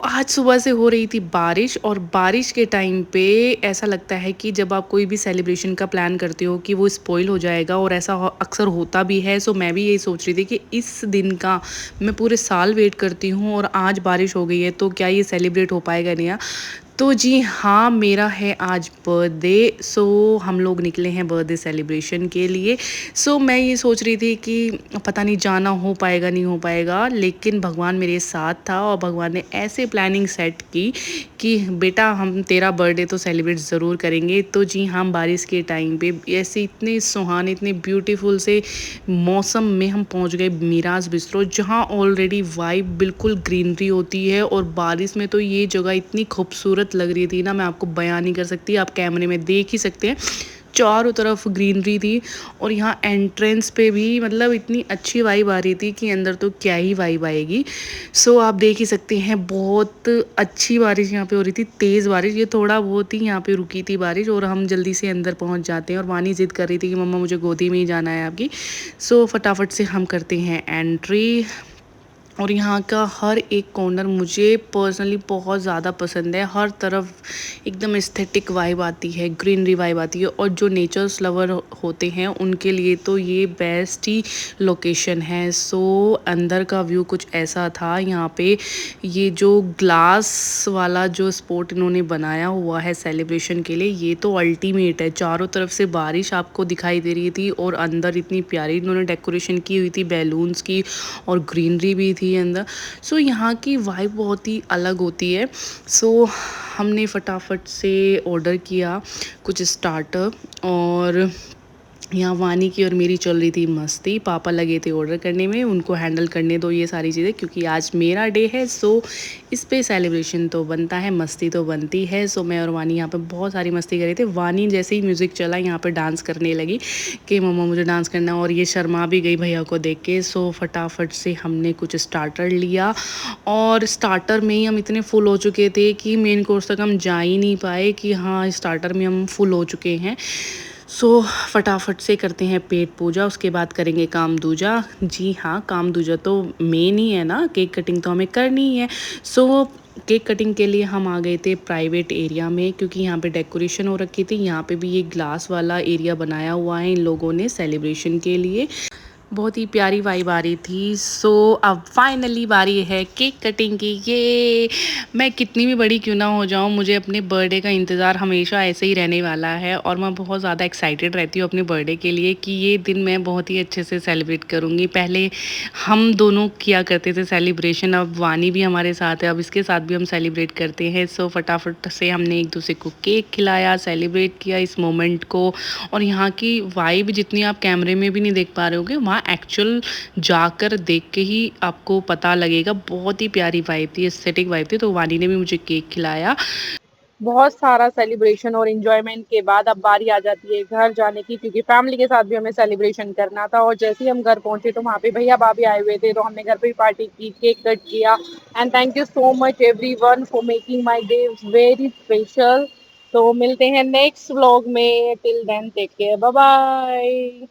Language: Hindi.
आज सुबह से हो रही थी बारिश और बारिश के टाइम पे ऐसा लगता है कि जब आप कोई भी सेलिब्रेशन का प्लान करते हो कि वो स्पॉइल हो जाएगा और ऐसा अक्सर होता भी है। मैं भी यही सोच रही थी कि इस दिन का मैं पूरे साल वेट करती हूँ और आज बारिश हो गई है तो क्या ये सेलिब्रेट हो पाएगा नहीं। तो जी हाँ, मेरा है आज बर्थडे। हम लोग निकले हैं बर्थडे सेलिब्रेशन के लिए। मैं ये सोच रही थी कि पता नहीं जाना हो पाएगा नहीं हो पाएगा, लेकिन भगवान मेरे साथ था और भगवान ने ऐसे प्लानिंग सेट की कि बेटा हम तेरा बर्थडे तो सेलिब्रेट ज़रूर करेंगे। तो जी हाँ, बारिश के टाइम पे ऐसे इतने सुहाने इतने ब्यूटीफुल से मौसम में हम पहुंच गए मीराज बिस्ट्रो, जहां ऑलरेडी वाइब बिल्कुल ग्रीनरी होती है और बारिश में तो ये जगह इतनी खूबसूरत लग रही थी ना, मैं आपको बयान नहीं कर सकती। आप कैमरे में देख ही सकते हैं, चारों तरफ ग्रीनरी थी और यहाँ एंट्रेंस पे भी मतलब इतनी अच्छी वाइब आ रही थी कि अंदर तो क्या ही वाइब आएगी। आप देख ही सकते हैं, बहुत अच्छी बारिश यहाँ पे हो रही थी, तेज़ बारिश। ये थोड़ा बहुत ही यहाँ पे रुकी थी बारिश और हम जल्दी से अंदर पहुँच जाते हैं और वानी ज़िद कर रही थी कि मम्मा मुझे गोदी में ही जाना है आपकी। फटाफट से हम करते हैं एंट्री और यहाँ का हर एक कॉर्नर मुझे पर्सनली बहुत ज़्यादा पसंद है। हर तरफ एकदम एस्थेटिक वाइब आती है, ग्रीनरी वाइब आती है और जो नेचर्स लवर होते हैं उनके लिए तो ये बेस्ट ही लोकेशन है। अंदर का व्यू कुछ ऐसा था। यहाँ पे ये जो ग्लास वाला जो स्पॉट इन्होंने बनाया हुआ है सेलिब्रेशन के लिए, ये तो अल्टीमेट है। चारों तरफ से बारिश आपको दिखाई दे रही थी और अंदर इतनी प्यारी इन्होंने डेकोरेशन की हुई थी बैलून्स की और ग्रीनरी भी थी अंदर। यहाँ की वाइब बहुत ही अलग होती है। हमने फटाफट से ऑर्डर किया कुछ स्टार्टर और यहाँ वानी की और मेरी चल रही थी मस्ती। पापा लगे थे ऑर्डर करने में, उनको हैंडल करने दो ये सारी चीज़ें क्योंकि आज मेरा डे है। इस पे सेलिब्रेशन तो बनता है, मस्ती तो बनती है। मैं और वानी यहाँ पे बहुत सारी मस्ती कर रहे थे। वानी जैसे ही म्यूज़िक चला यहाँ पे डांस करने लगी कि मम्मा मुझे डांस करना है और ये शर्मा भी गई भैया को देख के। फटाफट से हमने कुछ स्टार्टर लिया और स्टार्टर में ही हम इतने फुल हो चुके थे कि मेन कोर्स तक हम जा ही नहीं पाए कि हाँ स्टार्टर में हम फुल हो चुके हैं। फटाफट से करते हैं पेट पूजा, उसके बाद करेंगे काम दूजा। जी हाँ, काम दूजा तो मेन ही है ना, केक कटिंग तो हमें करनी ही है। केक कटिंग के लिए हम आ गए थे प्राइवेट एरिया में क्योंकि यहाँ पे डेकोरेशन हो रखी थी। यहाँ पे भी ये ग्लास वाला एरिया बनाया हुआ है इन लोगों ने सेलिब्रेशन के लिए। बहुत ही प्यारी वाइब आ रही थी। अब फाइनली बारी है केक कटिंग की। ये मैं कितनी भी बड़ी क्यों ना हो जाऊँ, मुझे अपने बर्थडे का इंतज़ार हमेशा ऐसे ही रहने वाला है और मैं बहुत ज़्यादा एक्साइटेड रहती हूँ अपने बर्थडे के लिए कि ये दिन मैं बहुत ही अच्छे से सेलिब्रेट करूँगी। पहले हम दोनों किया करते थे सेलिब्रेशन, अब वानी भी हमारे साथ है, अब इसके साथ भी हम सेलिब्रेट करते हैं। फटाफट से हमने एक दूसरे को केक खिलाया, सेलिब्रेट किया इस मोमेंट को। और यहाँ की वाइब जितनी आप कैमरे में भी नहीं देख पा रहे होगे, वहाँ एक्चुअल जाकर देख के ही आपको पता लगेगा। बहुत ही प्यारी वाइब थी, एस्थेटिक वाइब थी। तो वानी ने भी मुझे केक खिलाया। बहुत सारा सेलिब्रेशन और एंजॉयमेंट के बाद अब बारी आ जाती है घर जाने की, क्योंकि फैमिली के साथ भी हमें सेलिब्रेशन करना था। और जैसे ही हम घर पहुंचे तो वहाँ पे भैया भाभी आए हुए थे, तो हमने घर पे ही पार्टी की, केक कट किया। And thank you so much everyone for making my day very special. तो मिलते हैं नेक्स्ट व्लॉग में, till then take care, bye bye.